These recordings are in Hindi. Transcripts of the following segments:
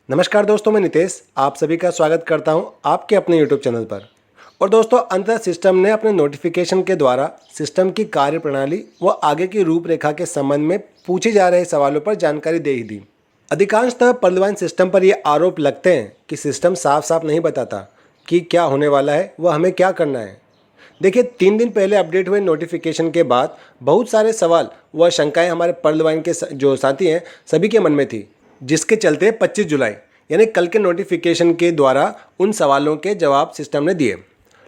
नमस्कार दोस्तों, मैं नितेश आप सभी का स्वागत करता हूं आपके अपने YouTube चैनल पर। और दोस्तों, अंततः सिस्टम ने अपने नोटिफिकेशन के द्वारा सिस्टम की कार्यप्रणाली व आगे की रूपरेखा के संबंध में पूछे जा रहे सवालों पर जानकारी दे ही दी। अधिकांशतः पर्लवाइन सिस्टम पर ये आरोप लगते हैं कि सिस्टम साफ साफ नहीं बताता कि क्या होने वाला है व हमें क्या करना है। देखिए, 3 दिन पहले अपडेट हुए नोटिफिकेशन के बाद बहुत सारे सवाल व शंकाएं हमारे पर्लवाइन के जो साथी हैं सभी के मन में थी, जिसके चलते 25 जुलाई यानी कल के नोटिफिकेशन के द्वारा उन सवालों के जवाब सिस्टम ने दिए।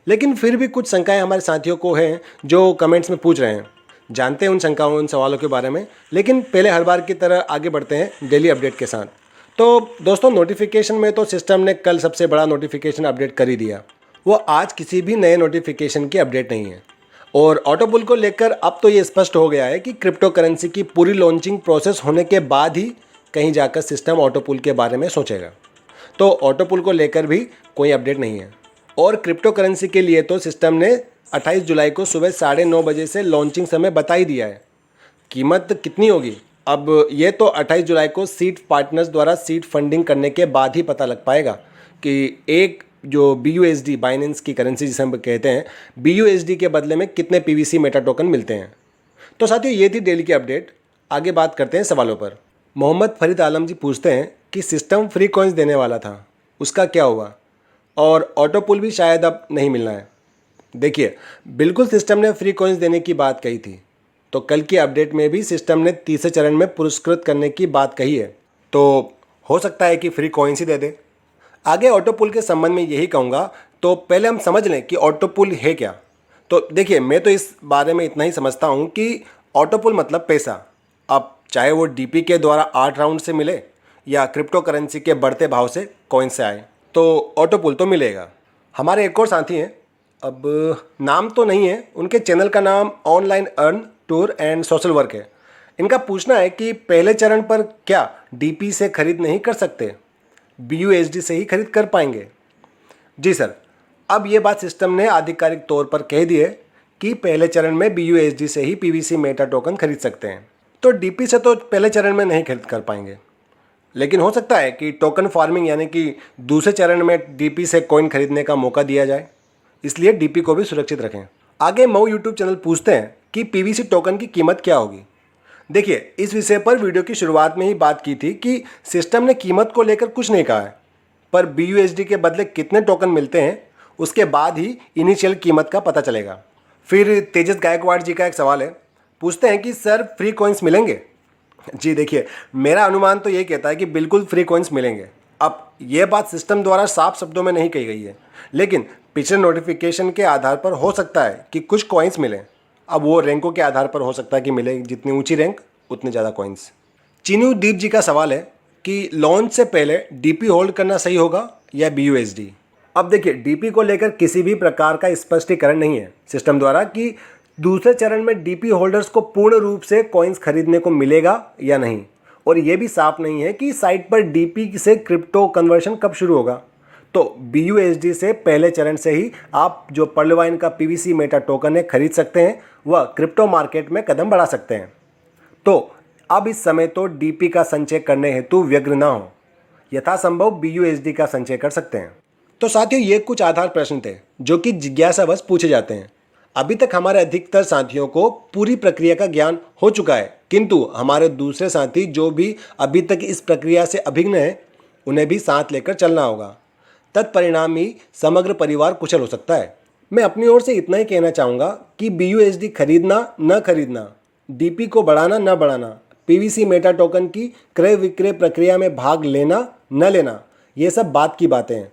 लेकिन फिर भी कुछ शंकाएं हमारे साथियों को हैं जो कमेंट्स में पूछ रहे हैं। जानते हैं उन शंकाओं उन सवालों के बारे में, लेकिन पहले हर बार की तरह आगे बढ़ते हैं डेली अपडेट के साथ। तो दोस्तों, नोटिफिकेशन में तो सिस्टम ने कल सबसे बड़ा नोटिफिकेशन अपडेट कर ही दिया। वो आज किसी भी नए नोटिफिकेशन की अपडेट नहीं है। और ऑटोपुल को लेकर अब तो ये स्पष्ट हो गया है कि क्रिप्टो करेंसी की पूरी लॉन्चिंग प्रोसेस होने के बाद ही कहीं जाकर सिस्टम ऑटोपुल के बारे में सोचेगा। तो ऑटोपुल को लेकर भी कोई अपडेट नहीं है। और क्रिप्टो करेंसी के लिए तो सिस्टम ने 28 जुलाई को सुबह 9:30 बजे से लॉन्चिंग समय बता ही दिया है। कीमत कितनी होगी अब ये तो 28 जुलाई को सीड पार्टनर्स द्वारा सीड फंडिंग करने के बाद ही पता लग पाएगा कि एक जो BUSD बाइनेंस की करेंसी जिसे हम कहते हैं, BUSD के बदले में कितने PVC मेटा टोकन मिलते हैं। तो साथियों, ये थी डेली की अपडेट। आगे बात करते हैं सवालों पर। मोहम्मद फरीद आलम जी पूछते हैं कि सिस्टम फ्री कॉइन्स देने वाला था, उसका क्या हुआ? और ऑटोपुल भी शायद अब नहीं मिलना है। देखिए, बिल्कुल सिस्टम ने फ्री कॉइन्स देने की बात कही थी, तो कल की अपडेट में भी सिस्टम ने तीसरे चरण में पुरस्कृत करने की बात कही है। तो हो सकता है कि फ्री कॉइन्स ही दे दे। आगे ऑटोपुल के संबंध में यही कहूँगा, तो पहले हम समझ लें कि ऑटोपुल है क्या। तो देखिए, मैं तो इस बारे में इतना ही समझता हूँ कि ऑटोपुल मतलब पैसा। अब चाहे वो DP के द्वारा 8 राउंड से मिले या क्रिप्टो करेंसी के बढ़ते भाव से कॉइन से आए, तो ऑटोपुल तो मिलेगा। हमारे एक और साथी हैं, अब नाम तो नहीं है, उनके चैनल का नाम online earn tour and social work है। इनका पूछना है कि पहले चरण पर क्या DP से खरीद नहीं कर सकते, BUSD से ही खरीद कर पाएंगे? जी सर, अब ये बात सिस्टम ने आधिकारिक तौर पर कह दी है कि पहले चरण में BUSD से ही PVC मेटा टोकन खरीद सकते हैं। तो DP से तो पहले चरण में नहीं खरीद कर पाएंगे, लेकिन हो सकता है कि टोकन फार्मिंग यानी कि दूसरे चरण में DP से कॉइन खरीदने का मौका दिया जाए, इसलिए DP को भी सुरक्षित रखें। आगे मऊ YouTube चैनल पूछते हैं कि PVC टोकन की कीमत क्या होगी। देखिए, इस विषय पर वीडियो की शुरुआत में ही बात की थी कि सिस्टम ने कीमत को लेकर कुछ नहीं कहा है, पर BUSD के बदले कितने टोकन मिलते हैं उसके बाद ही इनिशियल कीमत का पता चलेगा। फिर तेजस गायकवाड़ जी का एक सवाल है, पूछते हैं कि सर फ्री कॉइन्स मिलेंगे? जी देखिए, मेरा अनुमान तो ये कहता है कि बिल्कुल फ्री कॉइन्स मिलेंगे। अब ये बात सिस्टम द्वारा साफ शब्दों में नहीं कही गई है, लेकिन पिछले नोटिफिकेशन के आधार पर हो सकता है कि कुछ कॉइन्स मिलें। अब वो रैंकों के आधार पर हो सकता है कि मिले, जितनी ऊंची रैंक उतने ज़्यादा कॉइन्स। चीनू दीप जी का सवाल है कि लॉन्च से पहले DP होल्ड करना सही होगा या BUSD? अब देखिए, DP को लेकर किसी भी प्रकार का स्पष्टीकरण नहीं है सिस्टम द्वारा कि दूसरे चरण में DP होल्डर्स को पूर्ण रूप से कॉइन्स खरीदने को मिलेगा या नहीं। और ये भी साफ नहीं है कि साइट पर DP से क्रिप्टो कन्वर्शन कब शुरू होगा। तो BUSD से पहले चरण से ही आप जो पर्लवाइन का PVC मेटा टोकन है खरीद सकते हैं व क्रिप्टो मार्केट में कदम बढ़ा सकते हैं। तो अब इस समय तो DP का संचय करने हेतु व्यग्र ना हो, यथासंभव BUSD का संचय कर सकते हैं। तो साथियों, ये कुछ आधार प्रश्न थे जो कि जिज्ञासावश पूछे जाते हैं। अभी तक हमारे अधिकतर साथियों को पूरी प्रक्रिया का ज्ञान हो चुका है, किंतु हमारे दूसरे साथी जो भी अभी तक इस प्रक्रिया से अभिज्ञ हैं, उन्हें भी साथ लेकर चलना होगा। तत्परिणामी समग्र परिवार कुशल हो सकता है। मैं अपनी ओर से इतना ही कहना चाहूँगा कि BUSD खरीदना न खरीदना, DP को बढ़ाना न बढ़ाना, PVC मेटा टोकन की क्रय विक्रय प्रक्रिया में भाग लेना न लेना, ये सब बात की बातें हैं।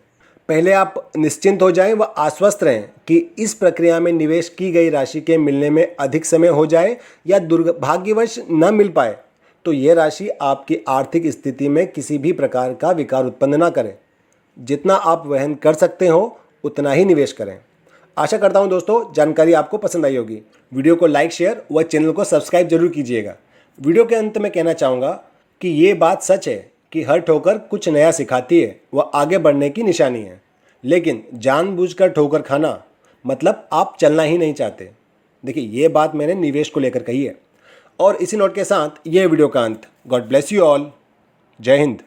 पहले आप निश्चिंत हो जाएं व आश्वस्त रहें कि इस प्रक्रिया में निवेश की गई राशि के मिलने में अधिक समय हो जाए या दुर्भाग्यवश न मिल पाए तो ये राशि आपकी आर्थिक स्थिति में किसी भी प्रकार का विकार उत्पन्न न करे। जितना आप वहन कर सकते हो उतना ही निवेश करें। आशा करता हूं दोस्तों, जानकारी आपको पसंद आई होगी। वीडियो को लाइक, शेयर व चैनल को सब्सक्राइब जरूर कीजिएगा। वीडियो के अंत में कहना चाहूँगा कि ये बात सच है कि हर ठोकर कुछ नया सिखाती है व आगे बढ़ने की निशानी है, लेकिन जानबूझकर ठोकर खाना मतलब आप चलना ही नहीं चाहते। देखिए, ये बात मैंने निवेश को लेकर कही है। और इसी नोट के साथ ये वीडियो का अंत। God bless you all. जय हिंद।